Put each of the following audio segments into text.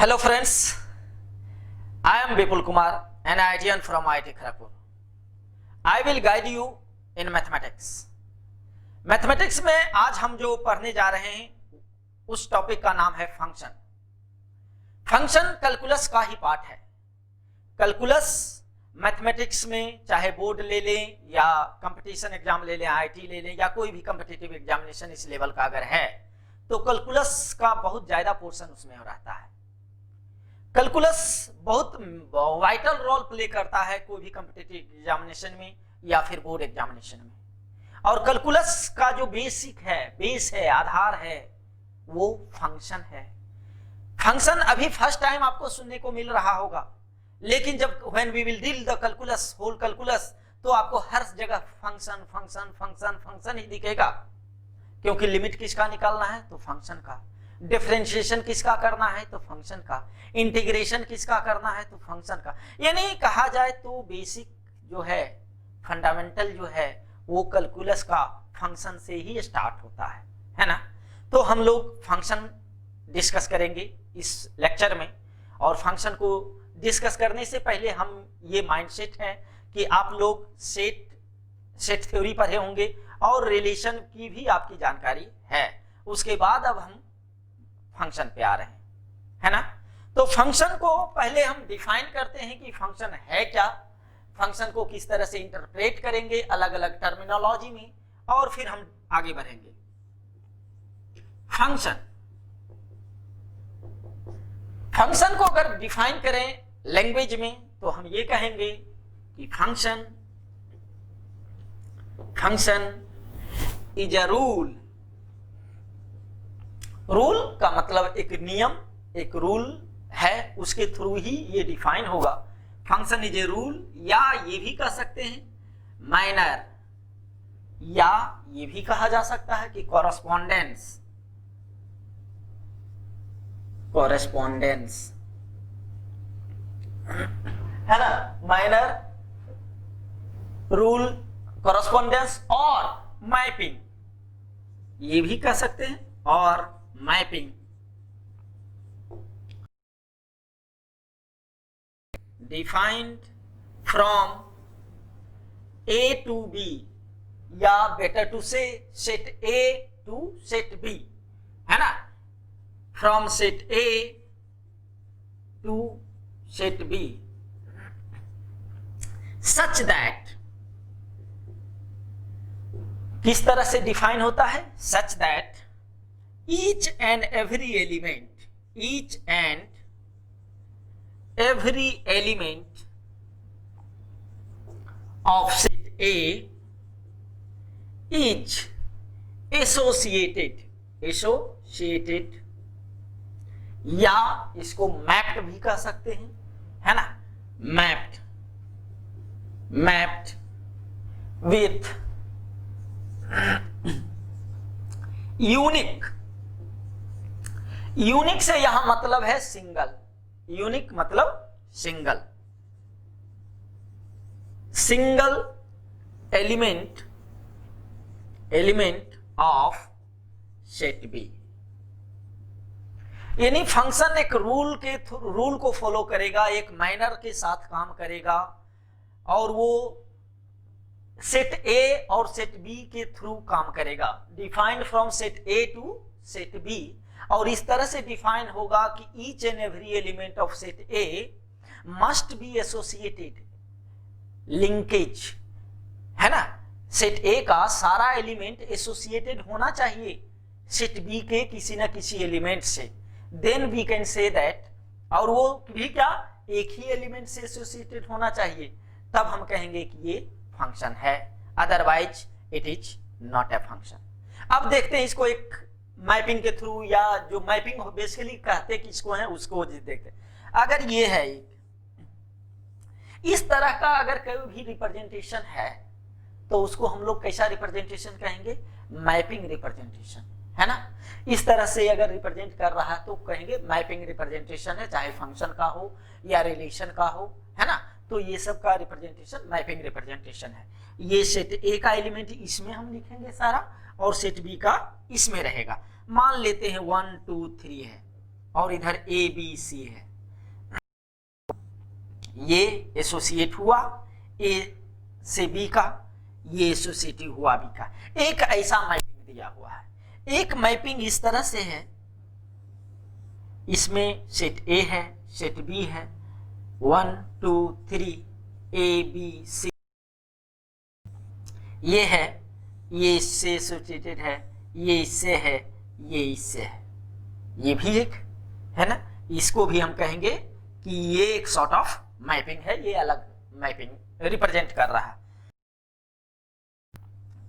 Hello friends, I am Vipul Kumar, an IITian from IIT Kharagpur. I will guide you in mathematics. Mathematics में आज हम जो पढ़ने जा रहे हैं उस टॉपिक का नाम है फंक्शन। फंक्शन कैलकुलस का ही पार्ट है। कैलकुलस मैथमेटिक्स में चाहे बोर्ड ले लें या कंपटीशन एग्जाम ले लें, आईआईटी ले लें या कोई भी कॉम्पिटिटिव एग्जामिनेशन इस लेवल का अगर है तो कैलकुलस का बहुत ज्यादा पोर्शन उसमें रहता है। कैलकुलस बहुत वाइटल रोल प्ले करता है कोई भी कॉम्पिटिटिव एग्जामिनेशन में या फिर बोर्ड एग्जामिनेशन में। और कैलकुलस का जो बेसिक है, बेस है, आधार है, वो फंक्शन है। फंक्शन अभी फर्स्ट टाइम आपको सुनने को मिल रहा होगा, लेकिन जब when we will deal the calculus, whole calculus, तो आपको हर जगह फंक्शन फंक्शन फंक्शन फंक्शन ही दिखेगा, क्योंकि लिमिट किसका निकालना है तो फंक्शन का, डिफरेंशिएशन किसका करना है तो फंक्शन का, इंटीग्रेशन किसका करना है तो फंक्शन का। यानी कहा जाए तो बेसिक जो है, फंडामेंटल जो है, वो कैलकुलस का फंक्शन से ही स्टार्ट होता है ना। तो हम लोग फंक्शन डिस्कस करेंगे इस लेक्चर में, और फंक्शन को डिस्कस करने से पहले हम ये माइंडसेट है कि आप लोग सेट थ्योरी पढ़े होंगे और रिलेशन की भी आपकी जानकारी है। उसके बाद अब हम फंक्शन पे आ रहे हैं, है ना। तो फंक्शन को पहले हम डिफाइन करते हैं कि फंक्शन है क्या, फंक्शन को किस तरह से इंटरप्रेट करेंगे अलग अलग टर्मिनोलॉजी में, और फिर हम आगे बढ़ेंगे। फंक्शन को अगर डिफाइन करें लैंग्वेज में तो हम ये कहेंगे कि function is a rule. Rule का मतलब एक नियम, एक रूल है, उसके थ्रू ही ये डिफाइन होगा। फंक्शन इज ए रूल, या ये भी कह सकते हैं माइनर, या ये भी कहा जा सकता है कि कॉरेस्पॉन्डेंस है ना। माइनर, रूल, कॉरेस्पॉन्डेंस और मैपिंग, ये भी कह सकते हैं, और mapping. Defined from A to B, या better to say set A to set B, है ना। From set A to set B such that, किस तरह से डिफाइन होता है, such that each and every element of set A is associated, या इसको मैप्ड भी कह सकते हैं, है ना। मैप्ड विथ यूनिक से यहां मतलब है सिंगल, यूनिक मतलब single element of set B. यानी फंक्शन एक रूल को फॉलो करेगा, एक माइनर के साथ काम करेगा, और वो सेट ए और सेट बी के थ्रू काम करेगा। Defined from set A to set B, और इस तरह से डिफाइन होगा कि each and every element of set A must be associated, linkage, है ना। सेट ए का सारा एलिमेंट एसोसिएटेड होना चाहिए सेट बी के किसी ना किसी एलिमेंट से, then we can say that, और वो भी क्या, एक ही एलिमेंट से एसोसिएटेड होना चाहिए, तब हम कहेंगे कि ये फंक्शन है, otherwise it is not a function. अब देखते हैं इसको एक मैपिंग के थ्रू, या जो मैपिंग बेसिकली कहते किसको है उसको देखते हैं। अगर ये है एक इस तरह का अगर कोई भी रिप्रेजेंटेशन है तो उसको हम लोग कैसा रिप्रेजेंटेशन कहेंगे, मैपिंग रिप्रेजेंटेशन, है ना। इस तरह से अगर रिप्रेजेंट कर रहा है तो कहेंगे मैपिंग रिप्रेजेंटेशन है, चाहे फंक्शन का हो या रिलेशन का हो, है ना। तो ये सब का रिप्रेजेंटेशन मैपिंग रिप्रेजेंटेशन है। ये सेट ए का एलिमेंट इसमें हम लिखेंगे सारा, और सेट बी का इसमें रहेगा। मान लेते हैं 1 2 3 है, और इधर ए बी सी है, ये एसोसिएट हुआ ए से बी का, ये एसोसिएटिव हुआ बी का। एक ऐसा मैपिंग दिया हुआ है। एक मैपिंग इस तरह से है, इसमें सेट ए है, सेट बी है, 1 2 3 ए बी सी, ये है, ये इससे एसोसिएटेड है, ये इससे है, ये इससे है, ये भी एक है ना। इसको भी हम कहेंगे कि ये एक सॉर्ट ऑफ मैपिंग है, ये अलग मैपिंग रिप्रेजेंट कर रहा है।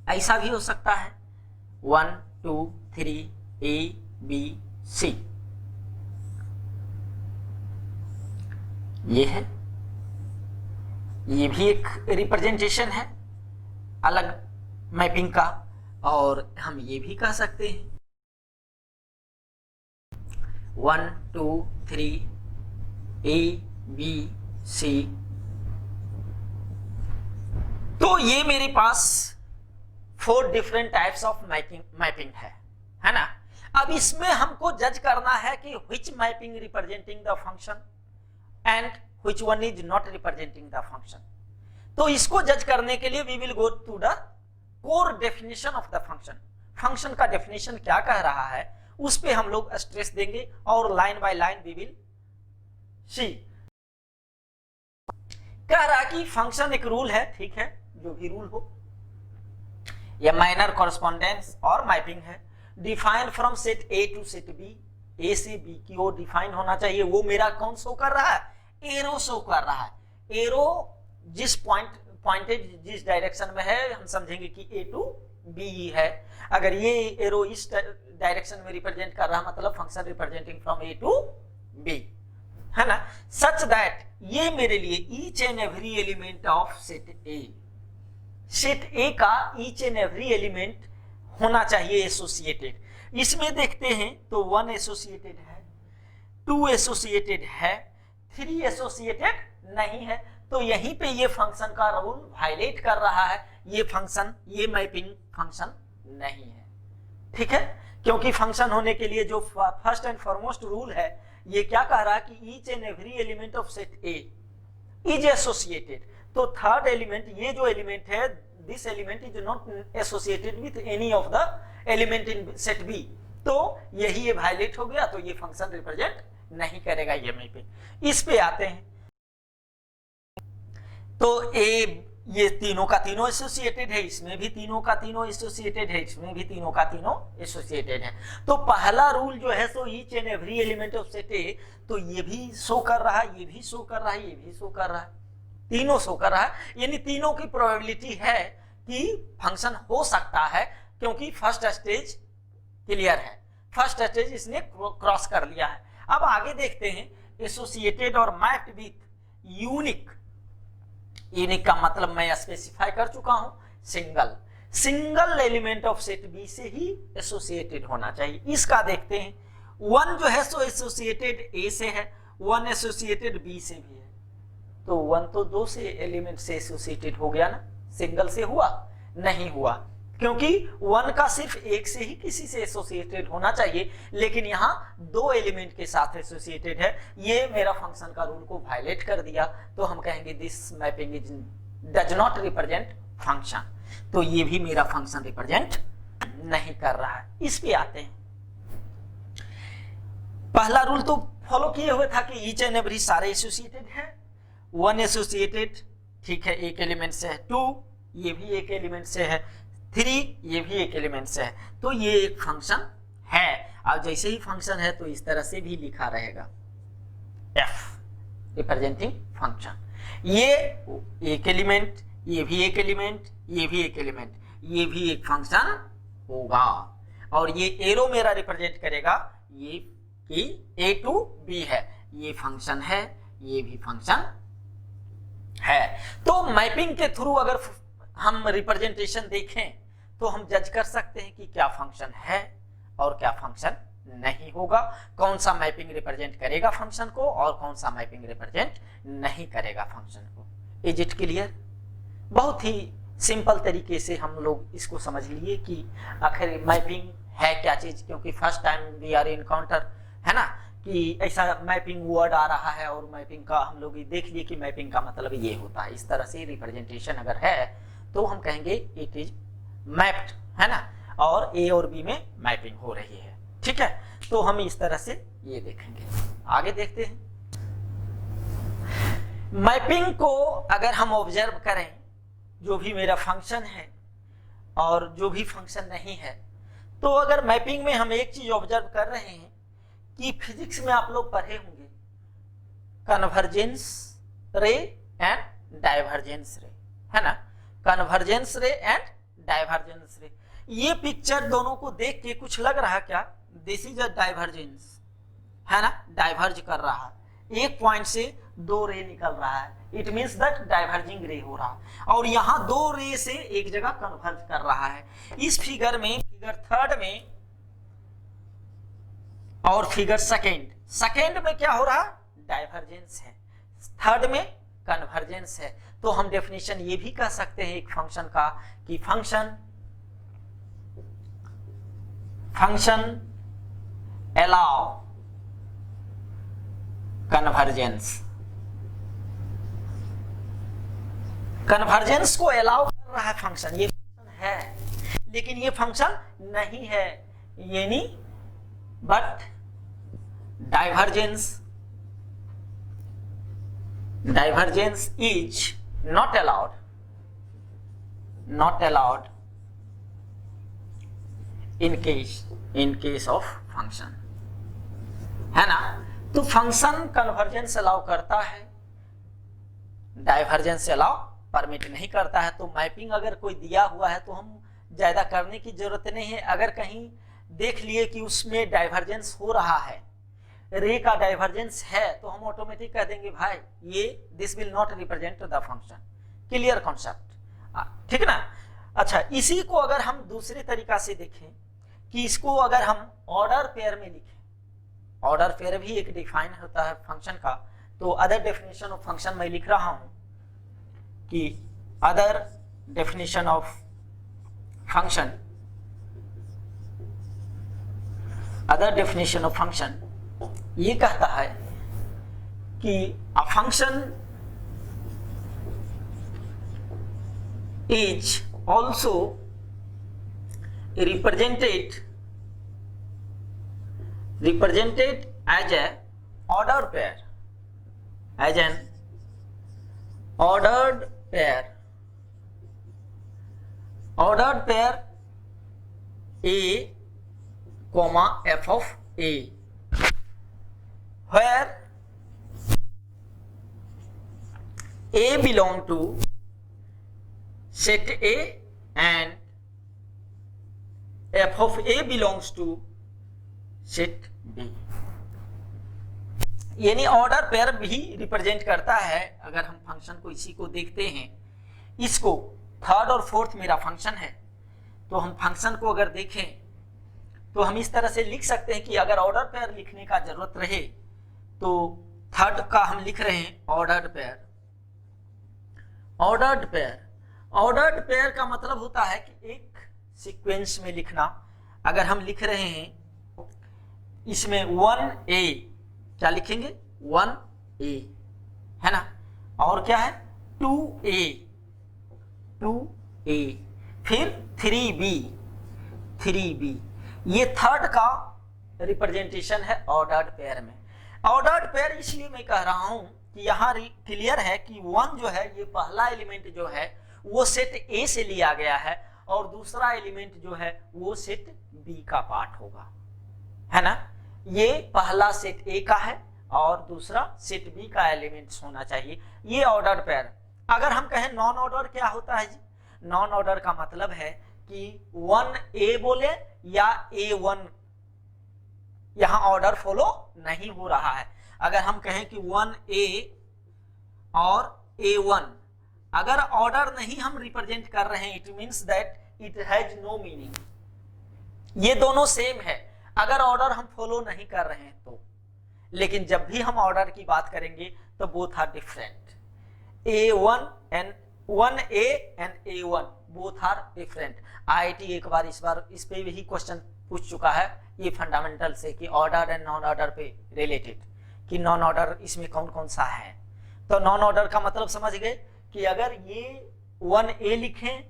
ऐसा भी हो सकता है 1 2 3 ए बी सी, ये है, ये भी एक रिप्रेजेंटेशन है अलग मैपिंग का। और हम ये भी कह सकते हैं 1 2 3 ए बी सी। तो ये मेरे पास 4 डिफरेंट टाइप्स ऑफ मैपिंग है ना। अब इसमें हमको जज करना है कि which mapping representing the function and which one is not representing the function। तो इसको जज करने के लिए we will go to the core definition of the function। Function का डेफिनेशन क्या कह रहा है उस पे हम लोग स्ट्रेस देंगे और line by line we will see। कह रहा कि फंक्शन एक रूल है, ठीक है, जो भी रूल हो, यह माइनर कॉरेस्पॉन्डेंस और मैपिंग है। Define from set A to set B, A से बी की ओर डिफाइन होना चाहिए। वो मेरा कौन शो कर रहा है, एरो शो कर रहा है। एरो जिस पॉइंटेड जिस डायरेक्शन में है हम समझेंगे कि ए टू बी है। अगर ये एरो इस डायरेक्शन में रिप्रेजेंट कर रहा है मतलब function representing from A to B, है ना। सच दैट ये मेरे लिए each and every element of set A, set A का ईच एंड एवरी एलिमेंट होना चाहिए एसोसिएटेड। इसमें देखते हैं तो 1 एसोसिएटेड है, 2 एसोसिएटेड है, 3 एसोसिएटेड नहीं है। तो यहीं पे ये फंक्शन का रूल वायलेट कर रहा है। ये फंक्शन, ये मैपिंग फंक्शन नहीं है, ठीक है, क्योंकि फंक्शन होने के लिए जो फर्स्ट एंड फॉरमोस्ट रूल है ये क्या कह रहा है कि each and every element of set A is associated. तो थर्ड एलिमेंट, ये जो एलिमेंट है, this element is not associated with any of the element in set B. तो यही ये वायलेट हो गया, तो ये फंक्शन रिप्रेजेंट नहीं करेगा ये मैपिंग। इस पे आते हैं तो ए, ये तीनों का तीनों एसोसिएटेड है, इसमें भी तीनों का तीनों एसोसिएटेड है, इसमें भी तीनों का तीनों एसोसिएटेड है। तो पहला रूल जो है so each and every element of set A, तो ये भी शो कर रहा है, ये भी शो कर रहा है, ये भी शो कर रहा है, तीनों शो कर रहा है। यानी तीनों की प्रोबेबिलिटी है कि फंक्शन हो सकता है, क्योंकि फर्स्ट स्टेज क्लियर है, फर्स्ट स्टेज इसने क्रॉस कर लिया है। अब आगे देखते हैं एसोसिएटेड और मैप्ड विथ यूनिक। यूनिक का मतलब मैं स्पेसिफाई कर चुका हूं, single element of set B से ही एसोसिएटेड होना चाहिए। इसका देखते हैं 1 जो है सो एसोसिएटेड ए से है, 1 एसोसिएटेड बी से भी है। तो 1 तो 2 से एलिमेंट से एसोसिएटेड हो गया ना, सिंगल से हुआ नहीं हुआ, क्योंकि 1 का सिर्फ एक से ही किसी से एसोसिएटेड होना चाहिए, लेकिन यहाँ 2 एलिमेंट के साथ एसोसिएटेड है। ये मेरा फंक्शन का रूल को वायलेट कर दिया, तो हम कहेंगे this mapping is does not represent function. तो ये भी मेरा फंक्शन रिप्रेजेंट नहीं कर रहा है। इस पे आते हैं, पहला रूल तो फॉलो किए हुए था कि ईच एंड एवरी सारे एसोसिएटेड है। 1 एसोसिएटेड, ठीक है, एक एलिमेंट से है, 2 ये भी एक एलिमेंट से है, 3 ये भी एक एलिमेंट से है। तो ये एक फंक्शन है। अब जैसे ही फंक्शन है तो इस तरह से भी लिखा रहेगा, f रिप्रेजेंटिंग फंक्शन। ये एक एलिमेंट, ये भी एक एलिमेंट, ये भी एक एलिमेंट, ये भी एक फंक्शन होगा। और ये एरो मेरा रिप्रेजेंट करेगा ये कि ए टू बी है, ये फंक्शन है, ये भी फंक्शन है। तो मैपिंग के थ्रू अगर हम रिप्रेजेंटेशन देखें तो हम जज कर सकते हैं कि क्या फंक्शन है और क्या फंक्शन नहीं होगा, कौन सा मैपिंग रिप्रेजेंट करेगा फंक्शन को और कौन सा मैपिंग रिप्रेजेंट नहीं करेगा फंक्शन को। Is it clear? बहुत ही सिंपल तरीके से हम लोग इसको समझ लिए कि आखिर मैपिंग है क्या चीज, क्योंकि first time we are encounter, है ना, कि ऐसा मैपिंग वर्ड आ रहा है और मैपिंग का हम लोग देख लिए कि मैपिंग का मतलब ये होता है, इस तरह से रिप्रेजेंटेशन अगर है तो हम कहेंगे इट इज मैप्ड, है ना, और ए और बी में मैपिंग हो रही है। ठीक है, तो हम इस तरह से ये देखेंगे। आगे देखते हैं, मैपिंग को अगर हम ऑब्जर्व करें, जो भी मेरा फंक्शन है और जो भी फंक्शन नहीं है, तो अगर मैपिंग में हम एक चीज ऑब्जर्व कर रहे हैं कि फिजिक्स में आप लोग पढ़े होंगे कन्वर्जेंस रे एंड डाइवर्जेंस रे, है ना, कन्वर्जेंस रे एंड डाइवर्जेंस रे। ये पिक्चर दोनों को देख के कुछ लग रहा क्या, दिस इज अ डाइवर्जेंस, है ना, डाइवर्ज कर रहा है, एक पॉइंट से दो रे निकल रहा है, इट मींस दैट डाइवर्जिंग रे हो रहा है, और यहां दो रे से एक जगह कन्वर्ज कर रहा है। इस फिगर में, फिगर थर्ड में और फिगर सेकेंड में क्या हो रहा, डाइवर्जेंस है, थर्ड में कन्वर्जेंस है। तो हम डेफिनेशन ये भी कह सकते हैं एक फंक्शन का कि फंक्शन अलाउ कन्वर्जेंस को अलाउ कर रहा है फंक्शन, ये फंक्शन है लेकिन ये फंक्शन नहीं है, यानी but divergence is not allowed in case of function, है ना। तो फंक्शन कन्वर्जेंस अलाउ करता है, डाइवर्जेंस अलाउ परमिट नहीं करता है। तो मैपिंग अगर कोई दिया हुआ है तो हम ज्यादा करने की जरूरत नहीं है। अगर कहीं देख लिए कि उसमें डाइवर्जेंस हो रहा है, रे का डाइवर्जेंस है, तो हम ऑटोमेटिक कह देंगे भाई ये this will not represent the function. Clear concept, ठीक ना। अच्छा, इसी को अगर हम दूसरे तरीका से देखें कि इसको अगर हम ऑर्डर पेयर में लिखें, ऑर्डर पेयर भी एक डिफाइन होता है फंक्शन का। तो अदर डेफिनेशन ऑफ फंक्शन मैं लिख रहा हूं कि other definition of function, other definition of function ये कहता है कि a function is also represented as a ordered pair, as an ordered pair A comma f of A, where A belong to set A and f of A belongs to set B। यानी order pair भी represent करता है। अगर हम function को इसी को देखते हैं, इसको थर्ड और फोर्थ मेरा फंक्शन है, तो हम फंक्शन को अगर देखें तो हम इस तरह से लिख सकते हैं कि अगर ऑर्डर पेयर लिखने का जरूरत रहे तो थर्ड का हम लिख रहे हैं ऑर्डर्ड पेयर। ऑर्डर्ड पेयर का मतलब होता है कि एक सीक्वेंस में लिखना। अगर हम लिख रहे हैं इसमें 1A, क्या लिखेंगे 1A, है ना, और क्या है 2A, फिर 3B, ये थर्ड का रिप्रेजेंटेशन है ऑर्डर्ड पेयर में। ऑर्डर्ड पेयर इसलिए मैं कह रहा हूं कि यहाँ क्लियर है कि 1 जो है, ये पहला एलिमेंट जो है वो सेट A से लिया गया है और दूसरा एलिमेंट जो है वो सेट B का पार्ट होगा, है ना। ये पहला सेट A का है और दूसरा सेट B का एलिमेंट्स होना चाहिए, ये ऑर्डर्ड पेयर। अगर हम कहें नॉन ऑर्डर क्या होता है जी, नॉन ऑर्डर का मतलब है कि 1A बोले या A1, यहां ऑर्डर फॉलो नहीं हो रहा है। अगर हम कहें कि 1A और A1, अगर ऑर्डर नहीं हम रिप्रेजेंट कर रहे हैं, it means that it has no meaning. ये दोनों सेम है अगर ऑर्डर हम फॉलो नहीं कर रहे हैं तो। लेकिन जब भी हम ऑर्डर की बात करेंगे तो both are different. A1 and 1A and A1 both are different. IIT एक बार इस पे भी क्वेश्चन पूछ चुका है ये फंडामेंटल से कि ऑर्डर एंड नॉन ऑर्डर पे रिलेटेड, कि नॉन ऑर्डर इसमें कौन कौन सा है। तो नॉन ऑर्डर का मतलब समझ गए कि अगर ये 1A लिखें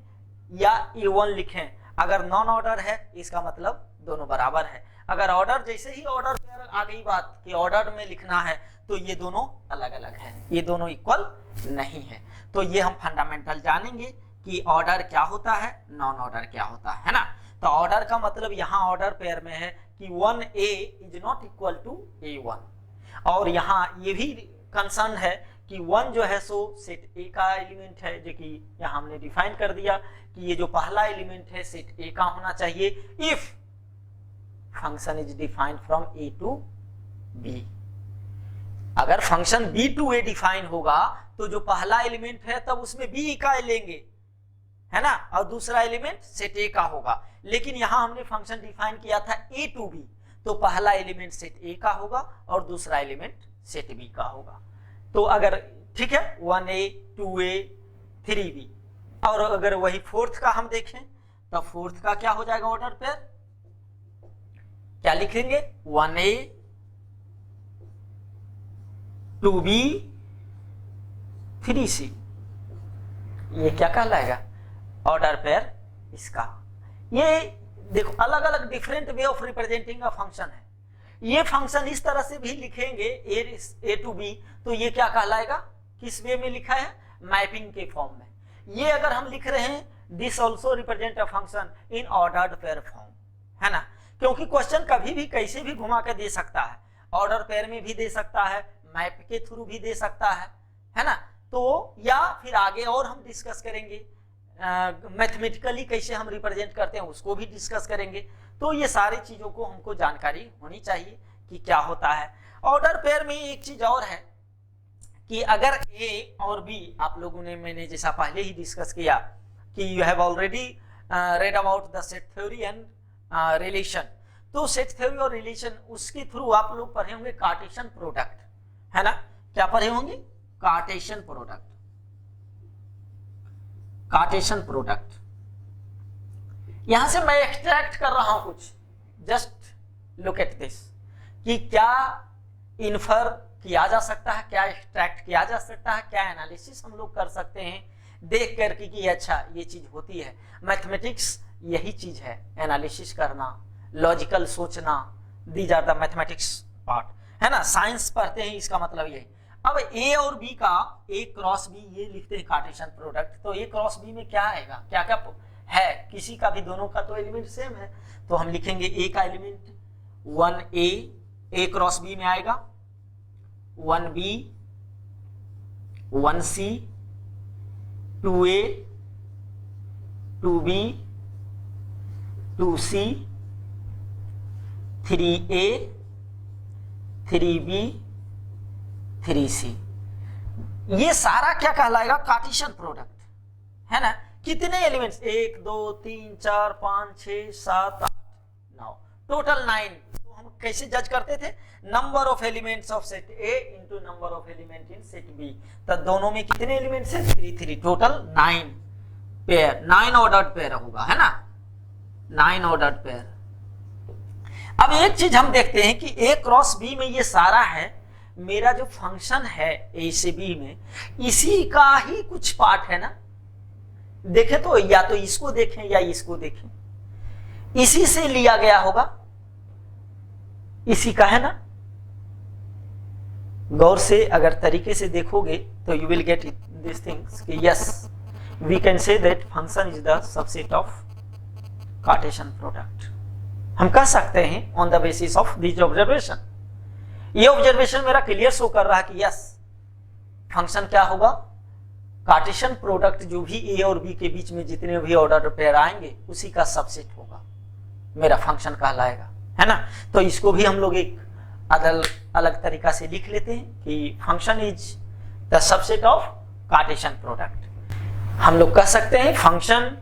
या A1 लिखें, अगर नॉन ऑर्डर है इसका मतलब दोनों बराबर है। अगर ऑर्डर, जैसे ही ऑर्डर पे आ गई बात कि ऑर्डर में लिखना है तो ये दोनों अलग अलग है, ये दोनों इक्वल नहीं है। तो ये हम फंडामेंटल जानेंगे कि ऑर्डर क्या होता है, नॉन ऑर्डर क्या होता है ना। तो ऑर्डर का मतलब यहाँ ऑर्डर पेयर में है कि 1A is not equal to A1, और यहाँ ये भी कंसर्न है कि 1 जो है सो सेट A का एलिमेंट है, जो कि यहाँ हमने डिफाइन कर दिया कि ये जो पहला एलिमेंट है सेट A का होना चाहिए if function is defined from A to B। अगर function B to A define होगा तो जो पहला एलिमेंट है तब उसमें B का लेंगे, है ना, और दूसरा एलिमेंट सेट A का होगा। लेकिन यहां हमने फंक्शन डिफाइन किया था A टू B, तो पहला एलिमेंट सेट A का होगा और दूसरा एलिमेंट सेट B का होगा। तो अगर ठीक है 1A 2A 3B, और अगर वही फोर्थ का हम देखें तो फोर्थ का क्या हो जाएगा ऑर्डर पेयर, क्या लिखेंगे 1A 2B 3C, ये क्या कहलाएगा ऑर्डर पेयर इसका। ये देखो अलग अलग different way of representing a function है। ये फंक्शन इस तरह से भी लिखेंगे A टू B, तो ये क्या कहलाएगा, किस वे में लिखा है, मैपिंग के फॉर्म में। ये अगर हम लिख रहे हैं this also represent a function in ordered pair form, है ना, क्योंकि क्वेश्चन कभी भी कैसे भी घुमा के दे सकता है, ऑर्डर पेयर में भी दे सकता है, मैप के थ्रू भी दे सकता है ना। तो या फिर आगे और हम डिस्कस करेंगे मैथमेटिकली कैसे हम रिप्रेजेंट करते हैं, उसको भी डिस्कस करेंगे। तो ये सारी चीजों को हमको जानकारी होनी चाहिए कि क्या होता है। ऑर्डर पेयर में एक चीज और है कि अगर A और B, आप लोगों ने, मैंने जैसा पहले ही डिस्कस किया कि you have already read about the set theory and relation, तो सेट थ्योरी और रिलेशन उसके थ्रू आप लोग पढ़े होंगे कार्टेशियन प्रोडक्ट, है ना। क्या पढ़े होंगे, कार्टेशियन प्रोडक्ट, कार्टेशियन प्रोडक्ट। यहां से मैं एक्सट्रैक्ट कर रहा हूं कुछ, जस्ट लुक एट दिस, कि क्या इन्फर किया जा सकता है, क्या एक्सट्रैक्ट किया जा सकता है, क्या एनालिसिस हम लोग कर सकते हैं देख करके कि अच्छा ये चीज होती है। मैथमेटिक्स यही चीज है, एनालिसिस करना, लॉजिकल सोचना, these are the mathematics part, है ना। साइंस पढ़ते हैं इसका मतलब यही। अब A और B का A क्रॉस B ये लिखते हैं कार्टेशियन प्रोडक्ट, तो A क्रॉस B में क्या आएगा, क्या क्या है, किसी का भी, दोनों का तो एलिमेंट सेम है, तो हम लिखेंगे A का element 1A, A cross B में आएगा 1B 1C 2A 2B 2C 3A 3B 3C। ये सारा क्या कहलाएगा, कार्टेशियन प्रोडक्ट, है ना। कितने एलिमेंट्स, 1 2 3 4 5 6 7 8 9, टोटल 9। तो हम कैसे जज करते थे, number of elements of set A into number of element in set B। तो दोनों में कितने एलिमेंट्स हैं, 3 3, टोटल 9 पेयर, 9 ऑर्डर्ड पेयर होगा, है ना, 9 ऑर्डर्ड पेयर। अब एक चीज हम देखते हैं कि A क्रॉस B में ये सारा है, मेरा जो फंक्शन है A से B में, इसी का ही कुछ पार्ट है ना। देखें तो या तो इसको देखें या इसको देखें, इसी से लिया गया होगा, इसी का है ना। गौर से अगर तरीके से देखोगे तो you will get this things कि yes we can say that function is the subset of Cartesian product. हम कह सकते हैं on the basis of this observation. ये ऑब्जर्वेशन मेरा क्लियर शो कर रहा है कि यस फंक्शन क्या होगा, कार्टेशियन प्रोडक्ट जो भी A और B के बीच में जितने भी ऑर्डर पेयर आएंगे उसी का सबसेट होगा, मेरा फंक्शन कहलाएगा, है ना। तो इसको भी हम लोग एक अलग तरीका से लिख लेते हैं कि function is the subset of Cartesian product. हम लोग कह सकते हैं function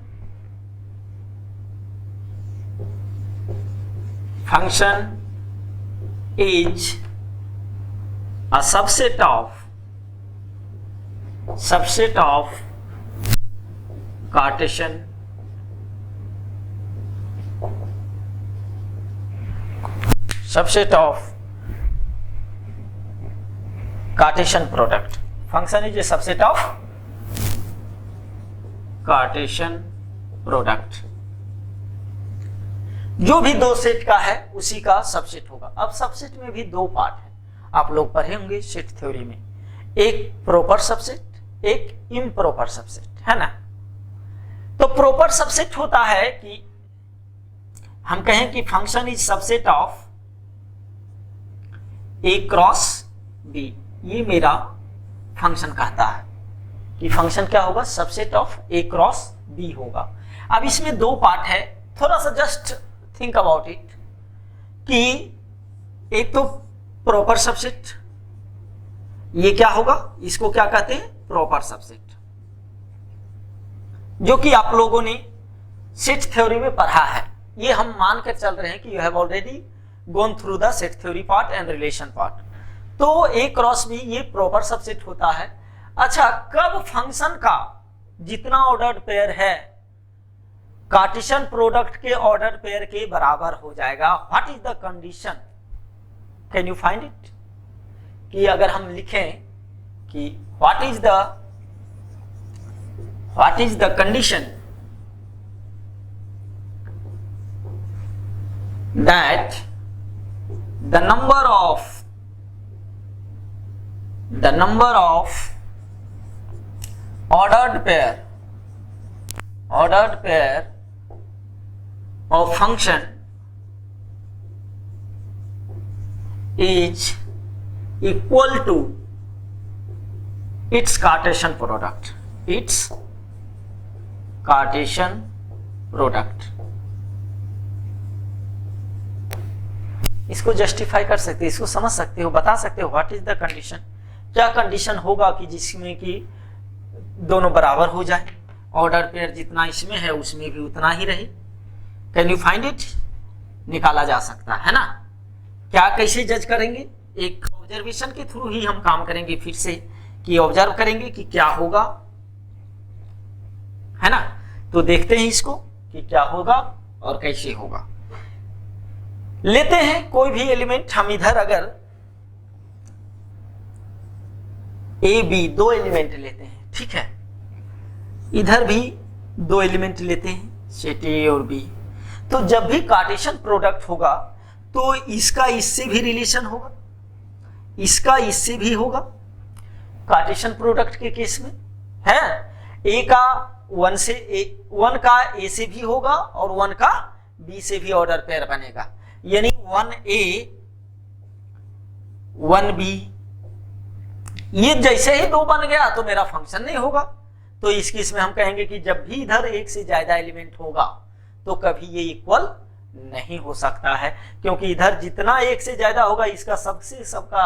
is a subset of Cartesian subset of Cartesian product. Function is a subset of Cartesian product. जो भी दो सेट का है उसी का सबसेट होगा। अब सबसेट में भी दो पार्ट है, आप लोग पढ़े होंगे सेट थ्योरी में, एक प्रॉपर सबसेट, एक इम्प्रॉपर सबसेट, है ना। तो प्रॉपर सबसेट होता है कि हम कहें कि function is subset of A cross B. ये मेरा फंक्शन कहता है कि फंक्शन क्या होगा, subset of A cross B होगा। अब इसमें दो पार्ट है, थोड़ा सा जस्ट थिंक अबाउट इट कि एक तो प्रॉपर सबसेट, ये क्या होगा, इसको क्या कहते हैं, प्रॉपर सबसेट, जो कि आप लोगों ने सेट थ्योरी में पढ़ा है। ये हम मान कर चल रहे हैं कि you have already gone through the set theory part and relation part. तो ए क्रॉस बी ये प्रॉपर सबसेट होता है। अच्छा, कब फंक्शन का जितना ऑर्डर्ड पेयर है कार्टेशियन प्रोडक्ट के ऑर्डर पेयर के बराबर हो जाएगा, what is the condition, can you find it. कि अगर हम लिखें कि what is the condition that the number of ordered pair of function is equal to its Cartesian product, इसको जस्टिफाई कर सकते हो, इसको समझ सकते हो, बता सकते हो व्हाट इज द कंडीशन, क्या कंडीशन होगा कि जिसमें कि दोनों बराबर हो जाए, ऑर्डर पेयर जितना इसमें है उसमें भी उतना ही रहे। कैन यू फाइंड इट, निकाला जा सकता है ना। क्या कैसे जज करेंगे, एक ऑब्जर्वेशन के थ्रू ही हम काम करेंगे, फिर से कि ऑब्जर्व करेंगे कि क्या होगा, है ना। तो देखते हैं इसको कि क्या होगा और कैसे होगा। लेते हैं कोई भी एलिमेंट, हम इधर अगर ए बी दो एलिमेंट लेते हैं, ठीक है, इधर भी दो एलिमेंट लेते हैं, सेट ए और बी। तो जब भी कार्टेशियन प्रोडक्ट होगा तो इसका इससे भी रिलेशन होगा, इसका इससे भी होगा। कार्टेशियन प्रोडक्ट के केस में है ए का वन से वन का ए से भी होगा और वन का बी से भी ऑर्डर पेयर बनेगा, यानी 1A 1B ये जैसे ही दो बन गया तो मेरा फंक्शन नहीं होगा। तो इस केस में हम कहेंगे कि जब भी इधर एक से ज्यादा एलिमेंट होगा तो कभी ये इक्वल नहीं हो सकता है, क्योंकि इधर जितना एक से ज्यादा होगा इसका सबका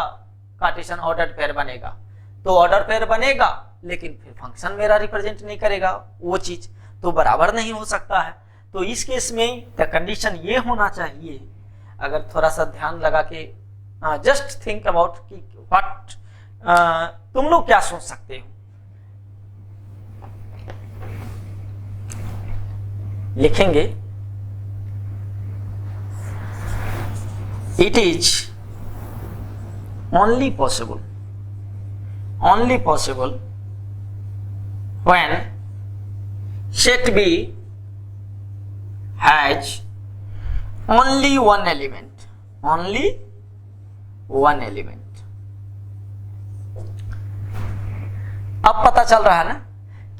कार्टेशियन ऑर्डर पेयर बनेगा। तो ऑर्डर पेयर बनेगा लेकिन फिर फंक्शन मेरा रिप्रेजेंट नहीं करेगा, वो चीज तो बराबर नहीं हो सकता है। तो इस केस में द कंडीशन ये होना चाहिए, अगर थोड़ा सा ध्यान लगा के जस्ट थिंक अबाउट कि व्हाट तुम लोग क्या सोच सकते हो। लिखेंगे it is only possible when set B has only one element, अब पता चल रहा है ना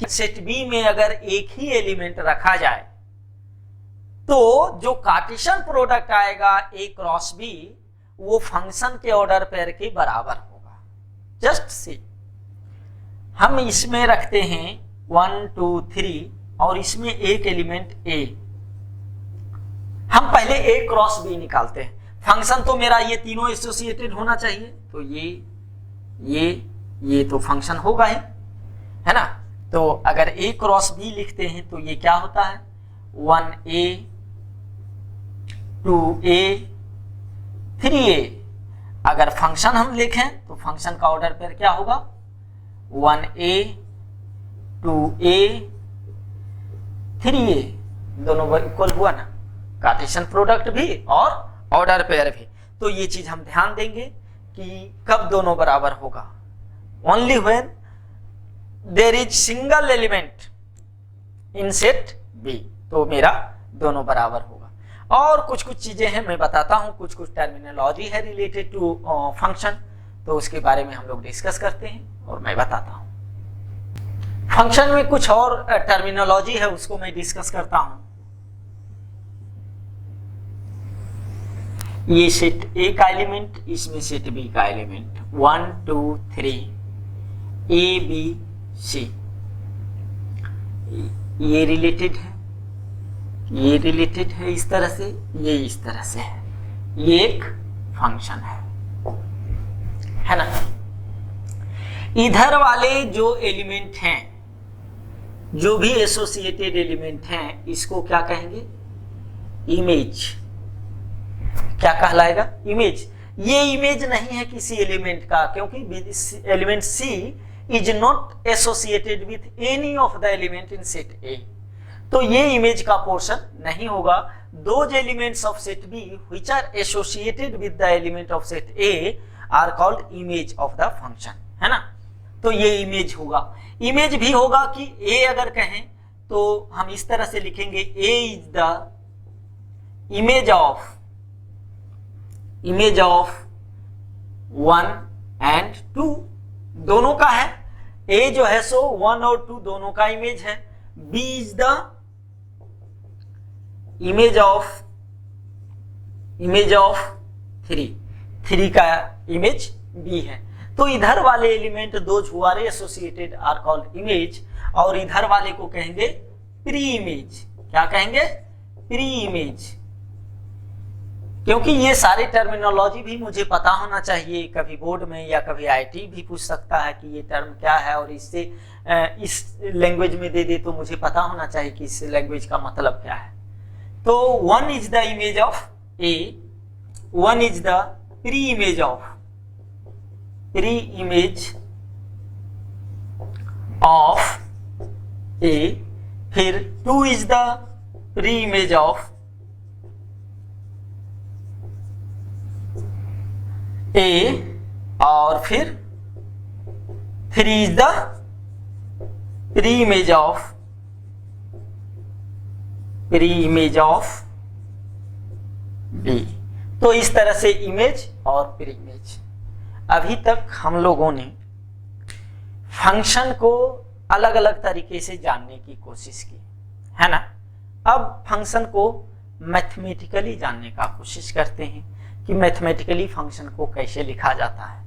कि सेट बी में अगर एक ही एलिमेंट रखा जाए तो जो कार्टेशियन प्रोडक्ट आएगा ए क्रॉस बी वो फंक्शन के ऑर्डर पेयर के बराबर होगा। जस्ट सी, हम इसमें रखते हैं 1 2 3 और इसमें एक एलिमेंट ए, हम पहले ए क्रॉस बी निकालते हैं। फंक्शन तो मेरा ये तीनों एसोसिएटेड होना चाहिए, तो ये तो फंक्शन होगा ही, है ना। तो अगर ए क्रॉस बी लिखते हैं तो ये क्या होता है, 1A 2A 3A। अगर फंक्शन हम लिखें तो फंक्शन का ऑर्डर पेयर क्या होगा, 1A 2A 3A, दोनों इक्वल हुआ ना, कार्टेशियन प्रोडक्ट भी और ऑर्डर पेयर भी। तो ये चीज हम ध्यान देंगे कि कब दोनों बराबर होगा। Only when there is single element in set B, तो मेरा दोनों बराबर होगा। और कुछ कुछ चीजें हैं मैं बताता हूं, कुछ कुछ टर्मिनोलॉजी है रिलेटेड टू फंक्शन, तो उसके बारे में हम लोग डिस्कस करते हैं और मैं बताता हूं। फंक्शन में कुछ और टर्मिनोलॉजी है, उसको मैं डिस्कस करता हूं। ये सेट ए का एलिमेंट, इसमें सेट बी का एलिमेंट 1 2 3 ए बी सी, ये रिलेटेड है, ये रिलेटेड है इस तरह से, ये इस तरह से है, ये एक फंक्शन है ना। इधर वाले जो एलिमेंट हैं, जो भी एसोसिएटेड एलिमेंट हैं, इसको क्या कहेंगे? इमेज। क्या कहलाएगा? इमेज। ये इमेज नहीं है किसी एलिमेंट का, क्योंकि element C is not associated with any of the element in set A, तो ये इमेज का पोर्शन नहीं होगा। Those elements of set B which are associated with the element of set A are called image of the function, है ना। तो ये image होगा। इमेज भी होगा कि ए अगर कहें तो हम इस तरह से लिखेंगे, A is the image of 1 and 2, दोनों का है। ए जो है सो 1 और 2 दोनों का इमेज है। B is the image of 3 का इमेज बी है। तो इधर वाले element those who are associated are called image, और इधर वाले को कहेंगे प्री इमेज। क्या कहेंगे? Pre image. क्योंकि ये सारे टर्मिनोलॉजी भी मुझे पता होना चाहिए, कभी बोर्ड में या कभी आईटी भी पूछ सकता है कि ये टर्म क्या है, और इससे इस लैंग्वेज में दे दे तो मुझे पता होना चाहिए कि इस लैंग्वेज का मतलब क्या है। तो 1 is the image of A, 1 is the pre image of A, फिर 2 is the pre image of A, और फिर 3 is the pre image of B. तो इस तरह से इमेज और प्री इमेज। अभी तक हम लोगों ने फंक्शन को अलग अलग तरीके से जानने की कोशिश की, है ना। अब फंक्शन को मैथमेटिकली जानने का कोशिश करते हैं कि मैथमेटिकली फंक्शन को कैसे लिखा जाता है।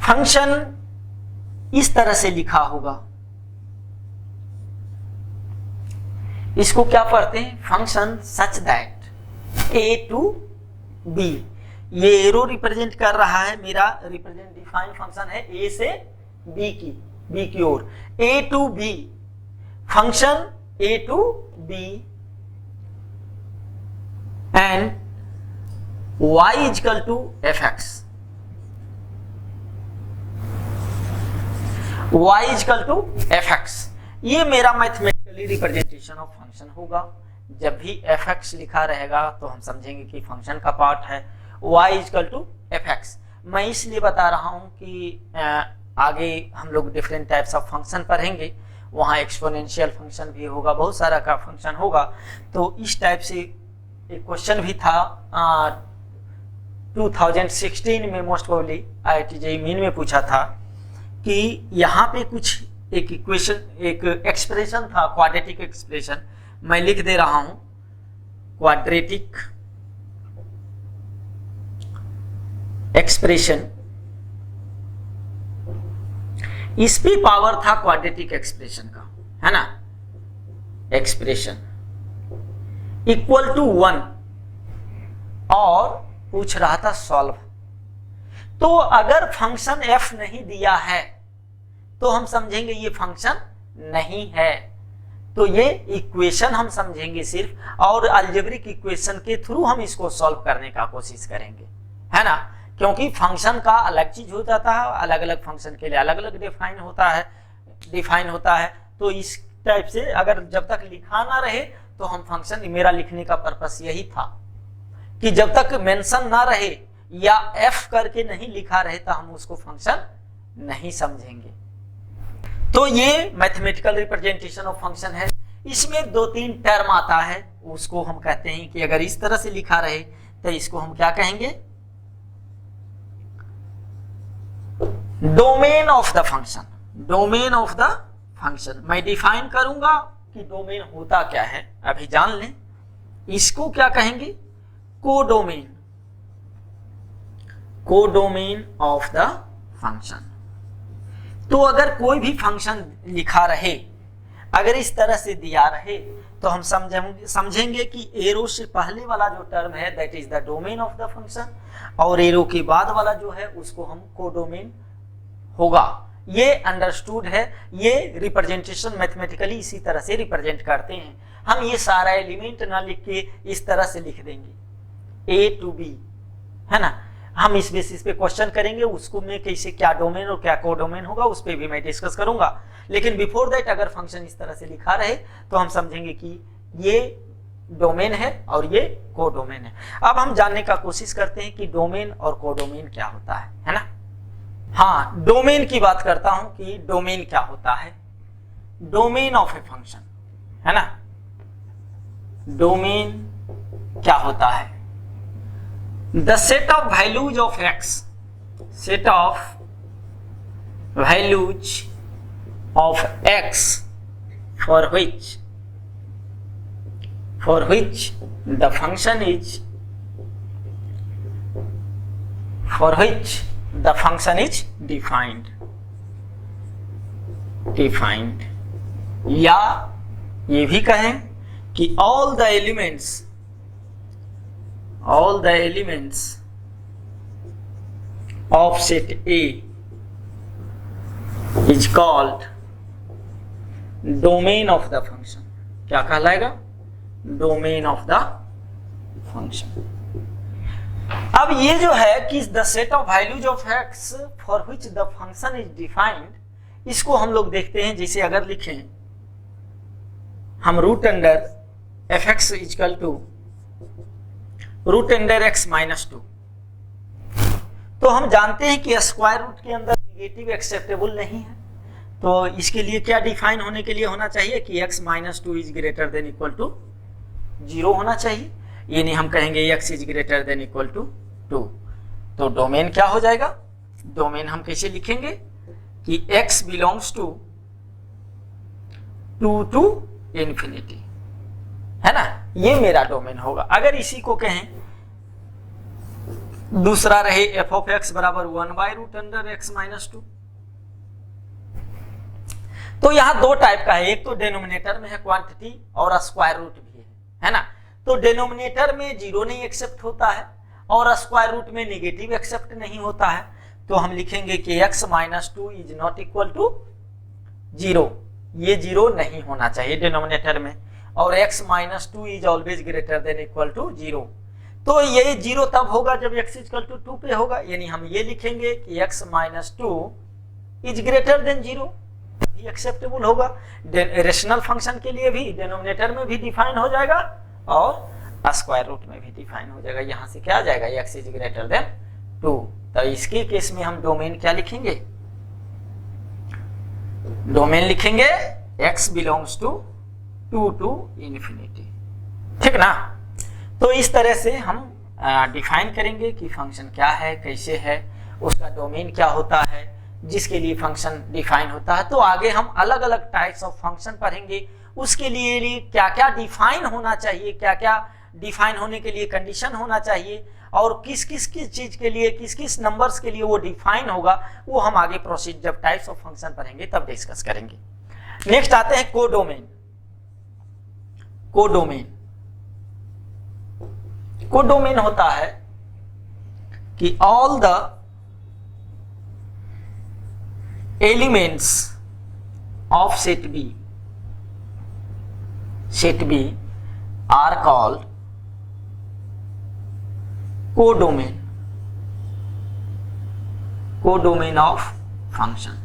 फंक्शन इस तरह से लिखा होगा, इसको क्या पढ़ते हैं? Function such that A to B, ये एरो रिप्रेजेंट कर रहा है, मेरा रिप्रेजेंट डिफाइन फंक्शन है ए से बी की ओर, A to B, function A to B and y is equal to fx, y is equal to fx, ये मेरा मैथमेटिकली रिप्रेजेंटेशन ऑफ फंक्शन होगा। जब भी fx लिखा रहेगा तो हम समझेंगे कि फंक्शन का पार्ट है। y is equal to fx, मैं इसलिए बता रहा हूं कि आगे हम लोग डिफरेंट टाइप्स ऑफ फंक्शन पढ़ेंगे, वहां एक्सपोनेंशियल फंक्शन भी होगा, बहुत सारा का फंक्शन होगा। तो इस टाइप से एक क्वेश्चन भी था 2016 में, most probably IIT JEE main में पूछा था कि यहाँ पे कुछ एक इक्वेशन, एक एक्सप्रेशन था, क्वाड्रेटिक एक्सप्रेशन, मैं लिख दे रहा हूं, क्वाड्रेटिक एक्सप्रेशन, इस पे पावर था क्वाड्रेटिक एक्सप्रेशन का, है ना, एक्सप्रेशन इक्वल टू 1, और पूछ रहा था सॉल्व। तो अगर फंक्शन f नहीं दिया है तो हम समझेंगे ये फंक्शन नहीं है, तो ये इक्वेशन हम समझेंगे सिर्फ, और अलजेब्रिक इक्वेशन के थ्रू हम इसको सॉल्व करने का कोशिश करेंगे, है ना। क्योंकि फंक्शन का अलग चीज हो जाता है, अलग अलग फंक्शन के लिए अलग अलग डिफाइन होता है। तो इस टाइप से अगर जब तक लिखा ना रहे तो हम फंक्शन, मेरा लिखने का पर्पस यही था कि जब तक मेंशन ना रहे या एफ करके नहीं लिखा रहे तो हम उसको फंक्शन नहीं समझेंगे। तो ये मैथमेटिकल रिप्रेजेंटेशन ऑफ फंक्शन है। इसमें दो तीन टर्म आता है, उसको हम कहते हैं कि अगर इस तरह से लिखा रहे तो इसको हम क्या कहेंगे, domain of the function. Domain of the function मैं डिफाइन करूंगा कि डोमेन होता क्या है, अभी जान लें। इसको क्या कहेंगे, codomain. Codomain of the function. तो अगर कोई भी फंक्शन लिखा रहे, अगर इस तरह से दिया रहे, तो हम समझेंगे कि एरो से पहले वाला जो टर्म है that is the domain of the function, और एरो के बाद वाला जो है उसको हम कोडोमेन होगा। ये अंडरस्टूड है। ये रिप्रेजेंटेशन मैथमेटिकली इसी तरह से रिप्रेजेंट करते हैं। हम ये सारा एलिमेंट ना लिख के इस तरह से लिख देंगे ए टू बी, है ना। हम इस बेसिस पे क्वेश्चन करेंगे, उसको में कैसे क्या डोमेन और क्या कोडोमेन होगा उस पर भी मैं डिस्कस करूंगा। लेकिन बिफोर दैट अगर फंक्शन इस तरह से लिखा रहे तो हम समझेंगे कि ये डोमेन है और ये कोडोमेन है। अब हम जानने का कोशिश करते हैं कि डोमेन और कोडोमेन क्या होता है ना। हाँ, डोमेन की बात करता हूं कि डोमेन क्या होता है। डोमेन ऑफ ए फंक्शन, है ना। डोमेन क्या होता है, the set of values of x, set of values of x for which the function is defined, या ये भी कहें कि all the elements of set A is called domain of the function। क्या कहलाएगा, डोमेन ऑफ द फंक्शन। अब ये जो है कि the set of values of x for which the function is defined, इसको हम लोग देखते हैं। जैसे अगर लिखें हम root under f x equal to root under x minus 2, तो हम जानते हैं कि स्क्वायर रूट के अंदर निगेटिव एक्सेप्टेबल नहीं है। तो इसके लिए क्या डिफाइन होने के लिए होना चाहिए कि x minus 2 is greater than equal to 0 होना चाहिए, यानी हम कहेंगे x is greater than equal to 2। तो डोमेन क्या हो जाएगा, डोमेन हम कैसे लिखेंगे कि x belongs to 2 to infinity, है ना। ये मेरा डोमेन होगा। अगर इसी को कहें दूसरा रहे f ऑफ x बराबर 1 by root under x minus 2, तो यहां दो टाइप का है। एक तो डिनोमिनेटर में है क्वांटिटी और स्क्वायर रूट भी है ना। तो डिनोमिनेटर में 0 नहीं एक्सेप्ट होता है और स्क्वायर रूट में नेगेटिव एक्सेप्ट नहीं होता है। तो हम लिखेंगे कि x minus 2 is not equal to 0, ये 0 नहीं होना चाहिए डिनोमिनेटर में, और x minus 2 is always greater than equal to 0। तो ये 0 तब होगा जब x इक्वल टू 2 पे होगा, यानी हम ये लिखेंगे कि x minus 2 is greater then 0, ये एक्सेप्टेबल होगा। रेशनल फंक्शन के लिए भी डिनोमिनेटर में भी डिफाइन हो जाएगा और स्क्वायर रूट में भी डिफाइन हो जाएगा। यहां से क्या आ जाएगा, x इज ग्रेटर देन 2। तो इसके केस में हम डोमेन क्या लिखेंगे, डोमेन लिखेंगे x belongs to 2 to infinity, ठीक ना। तो इस तरह से हम डिफाइन करेंगे कि फंक्शन क्या है, कैसे है, उसका डोमेन क्या होता है जिसके लिए फंक्शन डिफाइन होता है। तो आगे हम अलग अलग टाइप्स ऑफ फंक्शन पढ़ेंगे, उसके लिए क्या क्या डिफाइन होना चाहिए, क्या क्या डिफाइन होने के लिए कंडीशन होना चाहिए, और किस किस चीज के लिए, किस किस नंबर्स के लिए वो डिफाइन होगा, वो हम आगे प्रोसीड जब टाइप्स ऑफ फंक्शन पढ़ेंगे तब डिस्कस करेंगे। नेक्स्ट आते हैं कोडोमेन। कोडोमेन, कोडोमेन होता है कि all the elements of set B are called codomain, codomain of function.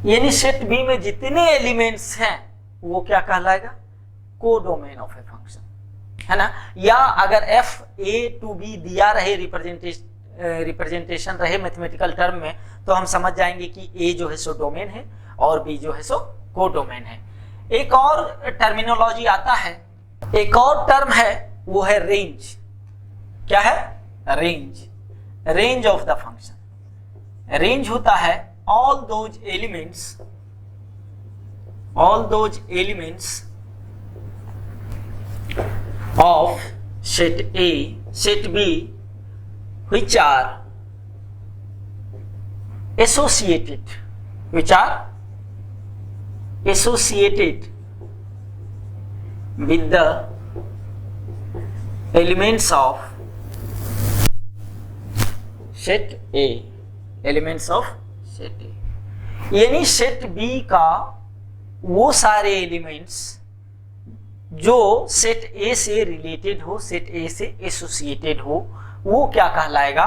यानी सेट बी में जितने एलिमेंट्स हैं वो क्या कहलाएगा, कोडोमेन ऑफ ए फंक्शन। है ना। या अगर एफ ए टू बी दिया रहे रिप्रेजेंटेशन रहे मैथमेटिकल टर्म में, तो हम समझ जाएंगे कि ए जो है सो डोमेन है और बी जो है सो कोडोमेन है। एक और टर्मिनोलॉजी आता है, एक और टर्म है, वो है रेंज। क्या है? Range. Range of the function. Range होता है all those elements of set A, set B, which are associated with the elements of set A, elements of set A, यानी सेट B का वो सारे एलिमेंट्स जो set ए से related हो, set ए से एसोसिएटेड हो, वो क्या कहलाएगा?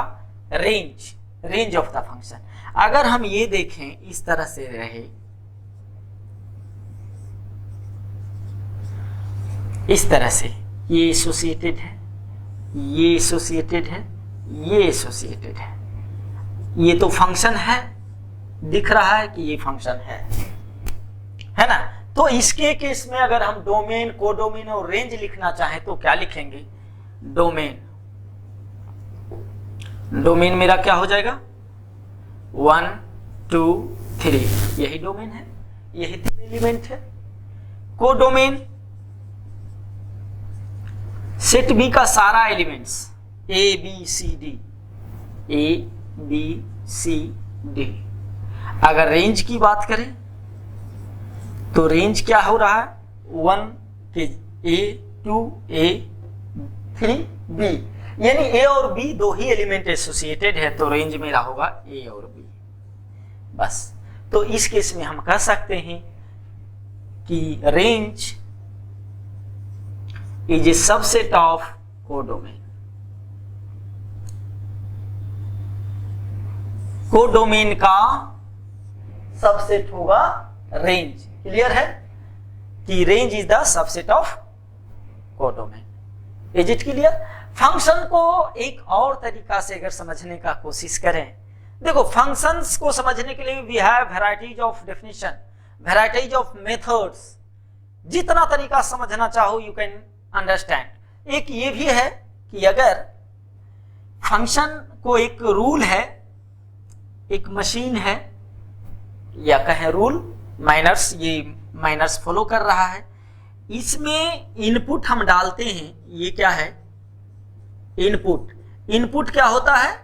Range. Range of the function. अगर हम ये देखें इस तरह से रहे, इस तरह से, ये एसोसिएटेड है, ये एसोसिएटेड है, ये एसोसिएटेड है, ये तो फंक्शन है, दिख रहा है कि ये फंक्शन है ना। तो इसके केस में अगर हम डोमेन, कोडोमेन और रेंज लिखना चाहें तो क्या लिखेंगे? डोमेन। डोमेन मेरा क्या हो जाएगा? 1 2 3, यही डोमेन है, यही 3 एलिमेंट है। कोडोमेन सेट बी का सारा elements A B C D. अगर रेंज की बात करें तो रेंज क्या हो रहा है? 1 के ए, 2 ए, 3 बी, यानी ए और बी दो ही एलिमेंट एसोसिएटेड है, तो रेंज मेरा होगा ए और बी, बस। तो इस केस में हम कह सकते हैं कि range is a subset of codomain. Codomain का सबसेट होगा रेंज। क्लियर है कि range is the subset of codomain. Is it clear? Function को एक और तरीका से अगर समझने का कोशिश करें, देखो फंक्शंस को समझने के लिए we have varieties of definition, varieties of methods. जितना तरीका समझना चाहो यू कैन अंडरस्टैंड। एक ये भी है कि अगर फंक्शन को एक रूल है, एक मशीन है, या कहें रूल, माइनर्स, ये माइनर्स फॉलो कर रहा है, इसमें इनपुट हम डालते हैं। ये क्या है? इनपुट। इनपुट क्या होता है?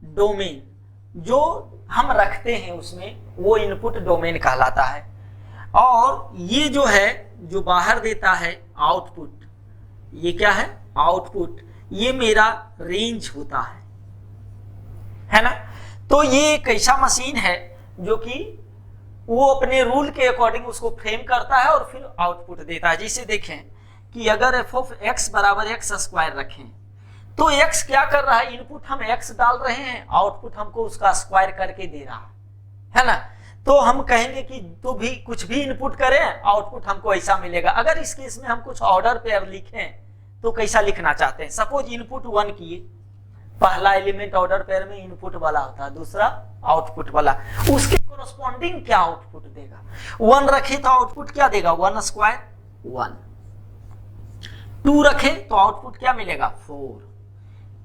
डोमेन। जो हम रखते हैं उसमें वो इनपुट डोमेन कहलाता है। और ये जो है, जो बाहर देता है आउटपुट, ये क्या है? आउटपुट। ये मेरा रेंज होता है ना। तो ये एक ऐसा मशीन है जो कि वो अपने रूल के अकॉर्डिंग उसको फ्रेम करता है और फिर आउटपुट देता है। जैसे देखें कि अगर एफ ऑफ एक्स बराबर एक्स स्क्वायर रखें तो एक्स क्या कर रहा है? इनपुट हम एक्स डाल रहे हैं, आउटपुट हमको उसका स्क्वायर करके दे रहा है ना। तो हम कहेंगे कि तो भी कुछ भी इनपुट करें, आउटपुट हमको ऐसा मिलेगा। अगर इस केस में हम कुछ ऑर्डर पेयर लिखें तो कैसा लिखना चाहते हैं? सपोज इनपुट 1 किए, पहला एलिमेंट ऑर्डर पेयर में इनपुट वाला होता है, दूसरा आउटपुट वाला, उसके कोरस्पॉन्डिंग क्या आउटपुट देगा? 1 रखे तो आउटपुट क्या देगा? 1 स्क्वायर 1। 2 रखे तो आउटपुट क्या मिलेगा? 4।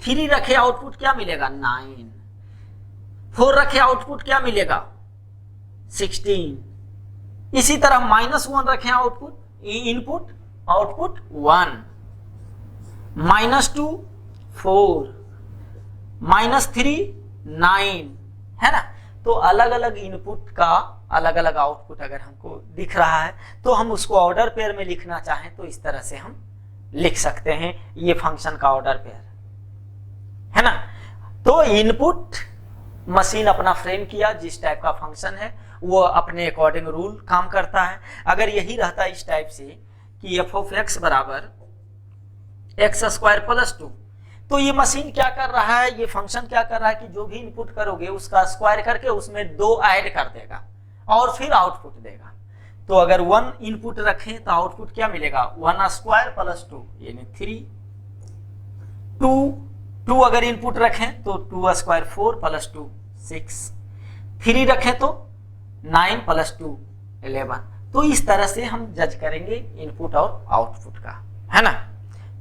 3 रखे आउटपुट क्या मिलेगा? 9। 4 रखे आउटपुट क्या मिलेगा? 16। इसी तरह -1 रखे आउटपुट, इनपुट आउटपुट 1, -2 4, -3 9, है ना। तो अलग अलग इनपुट का अलग अलग आउटपुट अगर हमको दिख रहा है तो हम उसको ऑर्डर पेयर में लिखना चाहें तो इस तरह से हम लिख सकते हैं। ये फंक्शन का ऑर्डर पेयर है ना। तो इनपुट मशीन अपना फ्रेम किया, जिस टाइप का फंक्शन है वो अपने अकॉर्डिंग रूल काम करता है। अगर यही रहता इस टाइप से कि एफ ऑफ एक्स बराबर एक्स स्क्वायर प्लस 2, तो ये मशीन क्या कर रहा है, ये फंक्शन क्या कर रहा है कि जो भी इनपुट करोगे उसका स्क्वायर करके उसमें 2 ऐड कर देगा और फिर आउटपुट देगा। तो अगर 1 इनपुट रखें तो आउटपुट क्या मिलेगा? 1 स्क्वायर प्लस 2 यानी 3 टू अगर इनपुट रखें तो 2 स्क्वायर 4 प्लस 2 6, 3 रखें तो 9 प्लस 2 11। तो इस तरह से हम जज करेंगे इनपुट और आउटपुट का, है ना।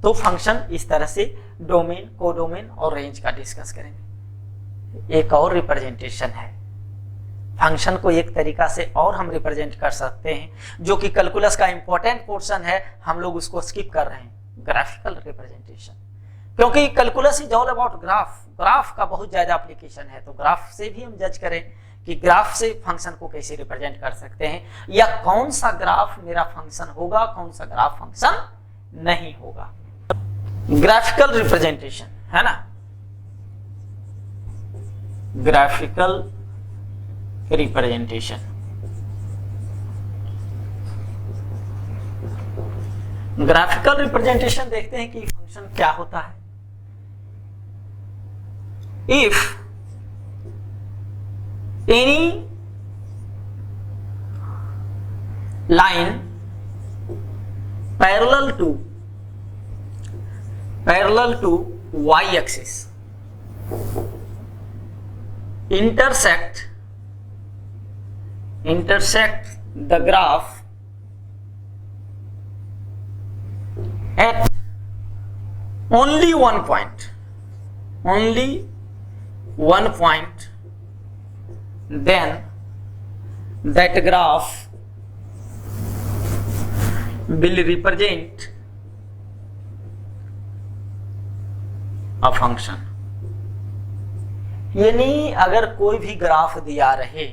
तो फंक्शन इस तरह से डोमेन, कोडोमेन और रेंज का डिस्कस करेंगे। एक और रिप्रेजेंटेशन है, फंक्शन को एक तरीका से और हम रिप्रेजेंट कर सकते हैं जो कि कैलकुलस का इंपॉर्टेंट पोर्शन है, हम लोग उसको स्किप कर रहे हैं, ग्राफिकल रिप्रेजेंटेशन। क्योंकि calculus is all about graph, graph का बहुत ज्यादा एप्लीकेशन है। तो ग्राफ से भी हम जज करें कि ग्राफ से फंक्शन को कैसे रिप्रेजेंट कर सकते हैं, या कौन सा ग्राफ मेरा फंक्शन होगा, कौन सा ग्राफ फंक्शन नहीं होगा। ग्राफिकल रिप्रेजेंटेशन, है ना, ग्राफिकल रिप्रेजेंटेशन। ग्राफिकल रिप्रेजेंटेशन देखते हैं कि फंक्शन क्या होता है। If any line parallel to y axis intersect the graph at only one point, then that graph will represent a function। यानी अगर कोई भी ग्राफ दिया रहे,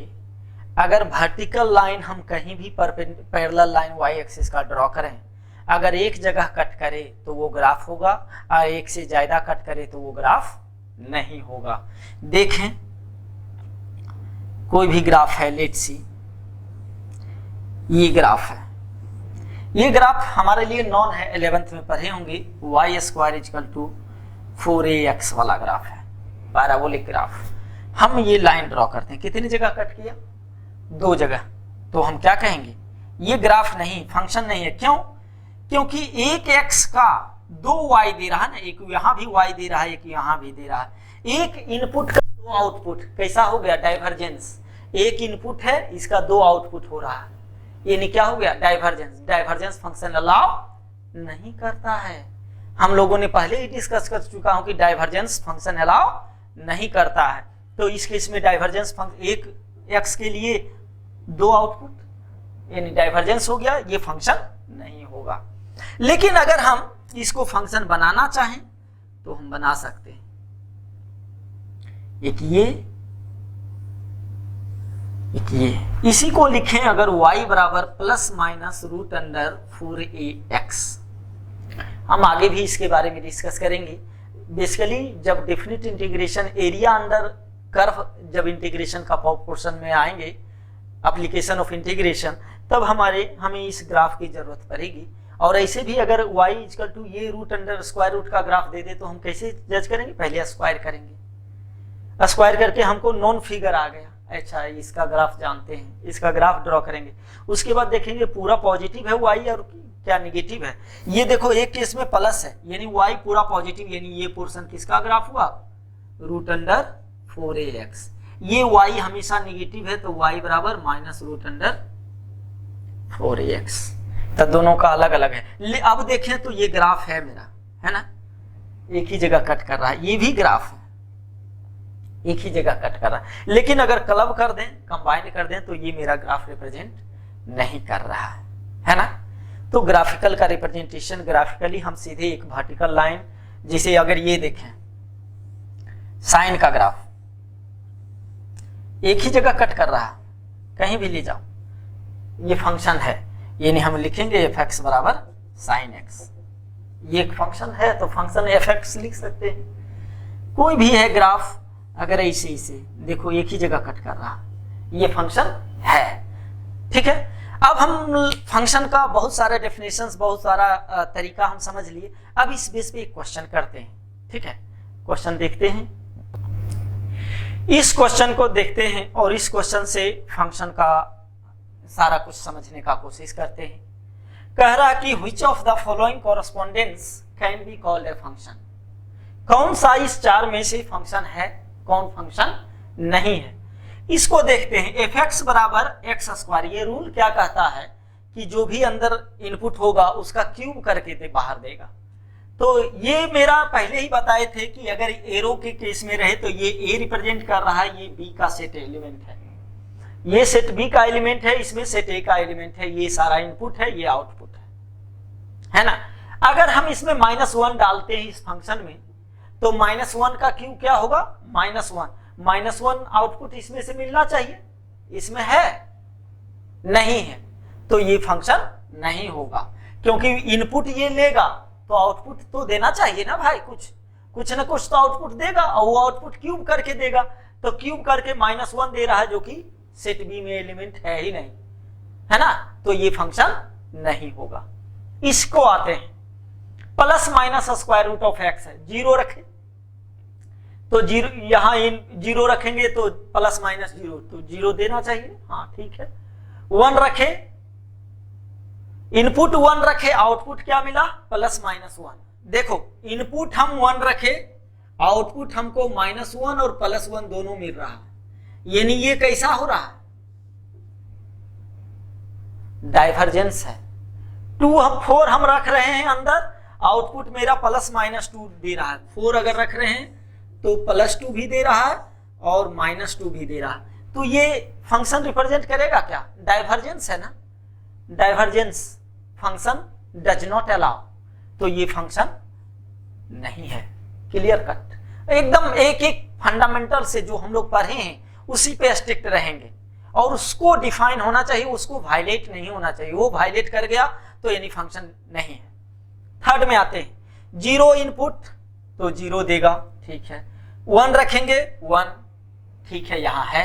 अगर वर्टिकल लाइन हम कहीं भी पैरेलल लाइन y एक्सिस का ड्रॉ करें, अगर एक जगह कट करे तो वो ग्राफ होगा, और एक से ज्यादा कट करे तो वो ग्राफ नहीं होगा। देखें कोई भी ग्राफ है, लेट्स सी ये ग्राफ है, ये ग्राफ हमारे लिए नॉन है, 11th में पढ़े होंगे, y square equal to 4ax वाला ग्राफ है, पैराबोलिक ग्राफ। हम ये लाइन ड्रॉ करते हैं, कितनी जगह कट किया, 2 जगह। तो हम क्या कहेंगे, ये ग्राफ नहीं, फंक्शन नहीं है। क्यों? क्योंकि एक x का 2 y दे रहा है ना, एक यहां भी y दे रहा है, एक यहां भी दे रहा है। एक इनपुट का 2 आउटपुट, कैसा हो गया, डाइवर्जेंस। एक इनपुट है, इसका 2 आउटपुट हो रहा है, यानी क्या हो गया, डाइवर्जेंस। डाइवर्जेंस फंक्शन अलाउ नहीं करता है। हम लोगों ने पहले ही डिस्कस कर चुका हूं कि डाइवर्जेंस फंक्शन अलाउ नहीं करता है। तो इस केस में डाइवर्जेंस फंक्शन, एक x के लिए 2 आउटपुट, यानी डाइवर्जेंस हो गया, ये फंक्शन नहीं होगा। लेकिन अगर हम इसको फंक्शन बनाना चाहें तो हम बना सकते हैं। एक ये, इसी को लिखें अगर y बराबर plus minus root under 4ax। हम आगे भी इसके बारे में डिस्कस करेंगे। बेसिकली जब definite integration, area under curve, जब इंटीग्रेशन का पोर्शन में आएंगे, एप्लीकेशन ऑफ इंटीग्रेशन, तब हमें इस ग्राफ की जरूरत पड़ेगी। और ऐसे भी अगर y इक्वल टू ये रूट अंडर स्क्वायर रूट का ग्राफ दे दे तो हम कैसे जज करेंगे, पहले स्क्वायर करेंगे, स्क्वायर करके हमको नॉन फिगर आ गया, अच्छा इसका ग्राफ जानते हैं, इसका ग्राफ ड्रॉ करेंगे। उसके बाद देखेंगे पूरा पॉजिटिव है y और क्या निगेटिव है। ये देखो एक केस में प्लस है, यानी y पूरा पॉजिटिव, यानी ये पोर्शन किसका ग्राफ हुआ, रूट अंडर 4ax। ये y हमेशा निगेटिव है, तो y बराबर माइनस रूट अंडर 4ax। तो दोनों का अलग अलग है। अब देखें तो ये ग्राफ है मेरा, है ना, एक ही जगह कट कर रहा है, ये भी ग्राफ है, एक ही जगह कट कर रहा है। लेकिन अगर क्लब कर दें, कंबाइन कर दें, तो ये मेरा ग्राफ रिप्रेजेंट नहीं कर रहा है ना। तो ग्राफिकल का रिप्रेजेंटेशन, ग्राफिकली हम सीधे एक वर्टिकल लाइन, जिसे अगर ये देखें साइन का ग्राफ, एक ही जगह कट कर रहा है, कहीं भी ले जाओ, ये फंक्शन है, यानी हम लिखेंगे fx बराबर साइन x। ये एक फंक्शन है तो फंक्शन fx लिख सकते हैं। कोई भी है ग्राफ, अगर ऐसे देखो एक ही जगह कट कर रहा, ये फंक्शन है, ठीक है। अब हम फंक्शन का बहुत सारे डेफिनेशंस, बहुत सारा तरीका हम समझ लिए। अब इस बेस पे एक क्वेश्चन करते हैं, ठीक है। क्वेश्चन देखते हैं, इस क्वेश्चन को देखते हैं और इस क्वेश्चन से फंक्शन का सारा कुछ समझने का कोशिश करते हैं। कह रहा कि which of the following correspondence can be called a function। कौन सा इस चार में से फंक्शन है, कौन फंक्शन नहीं है। इसको देखते हैं, एफ एक्स बराबर एक्स स्क्वायर। ये रूल क्या कहता है कि जो भी अंदर इनपुट होगा उसका क्यूब करके बाहर देगा। तो ये मेरा पहले ही बताए थे कि अगर एरो के केस में रहे तो ये ए रिप्रेजेंट कर रहा है, ये बी का सेट एलिमेंट है, ये सेट बी का एलिमेंट है, इसमें सेट ए का एलिमेंट है, ये सारा इनपुट है, ये आउटपुट है ना। अगर हम इसमें -1 डालते हैं इस फंक्शन में तो -1 का क्यूब क्या होगा, -1 आउटपुट इसमें से मिलना चाहिए, इसमें है नहीं है, तो ये फंक्शन नहीं होगा। क्योंकि इनपुट ये लेगा तो आउटपुट तो देना चाहिए ना भाई, कुछ ना कुछ तो आउटपुट देगा, और वो आउटपुट क्यूब करके देगा। तो क्यूब करके -1 दे रहा है जो कि सेट बी में एलिमेंट है ही नहीं, है ना, तो ये फंक्शन नहीं होगा। इसको आते हैं plus minus square root of x है, जीरो रखे तो जीरो, यहां जीरो रखेंगे तो प्लस माइनस जीरो, तो जीरो देना चाहिए, हाँ ठीक है। 1 रखे, इनपुट 1 रखे, आउटपुट क्या मिला, +-1। देखो इनपुट हम 1 रखे, आउटपुट हमको -1 और +1 दोनों मिल रहा है, यानी ये कैसा हो रहा है, डाइवर्जेंस है। 4 हम रख रहे हैं अंदर, आउटपुट मेरा +-2 दे रहा है। 4 अगर रख रहे हैं तो +2 भी दे रहा है और -2 भी दे रहा है, तो ये फंक्शन रिप्रेजेंट करेगा क्या, डाइवर्जेंस है ना। Divergence function does not allow, तो ये फंक्शन नहीं है। क्लियर कट, एकदम एक एक फंडामेंटल से जो हम लोग पढ़े हैं उसी पे स्ट्रिक्ट रहेंगे, और उसको डिफाइन होना चाहिए, उसको वायलेट नहीं होना चाहिए। वो वायलेट कर गया तो यानी फंक्शन नहीं है। थर्ड में आते हैं, 0 इनपुट तो 0 देगा, ठीक है। 1 रखेंगे 1, ठीक है, यहाँ है।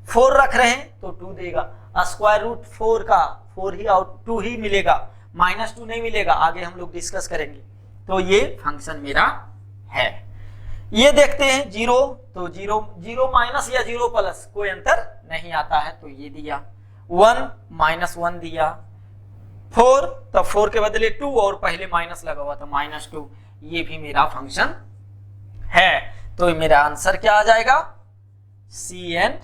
4 रख रहे हैं तो 2 देगा, स्क्वायर रूट 4 का 4 ही आउट 2 ही मिलेगा, -2 नहीं मिलेगा, आगे हम लोग डिस्कस करेंगे। तो ये फंक्शन मेरा है। ये देखते हैं 0 तो 0 माइनस या 0 प्लस कोई अंतर नहीं आता है, तो ये दिया। 1 -1 दिया। 4 तो 4 के बदले 2 और पहले माइनस लगा हुआ था -2, ये भी मेरा फंक्शन है। तो मेरा आंसर क्या आ जाएगा, सी एंड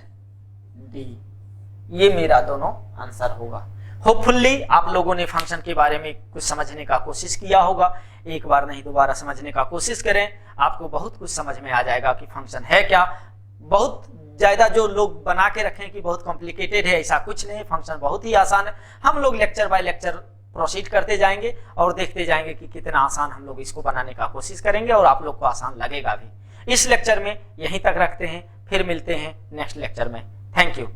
डी, ये मेरा दोनों आंसर होगा। होपफुली आप लोगों ने फंक्शन के बारे में कुछ समझने का कोशिश किया होगा, एक बार नहीं दोबारा समझने का कोशिश करें, आपको बहुत कुछ समझ में आ जाएगा कि फंक्शन है क्या। बहुत ज्यादा जो लोग बना के रखें कि बहुत कॉम्प्लिकेटेड है, ऐसा कुछ नहीं, फंक्शन बहुत ही आसान है। हम लोग लेक्चर बाय लेक्चर प्रोसीड करते जाएंगे और देखते जाएंगे कि कितना आसान हम लोग इसको बनाने का कोशिश करेंगे, और आप लोग को आसान लगेगा भी। इस लेक्चर में यहीं तक रखते हैं, फिर मिलते हैं नेक्स्ट लेक्चर में। Thank you.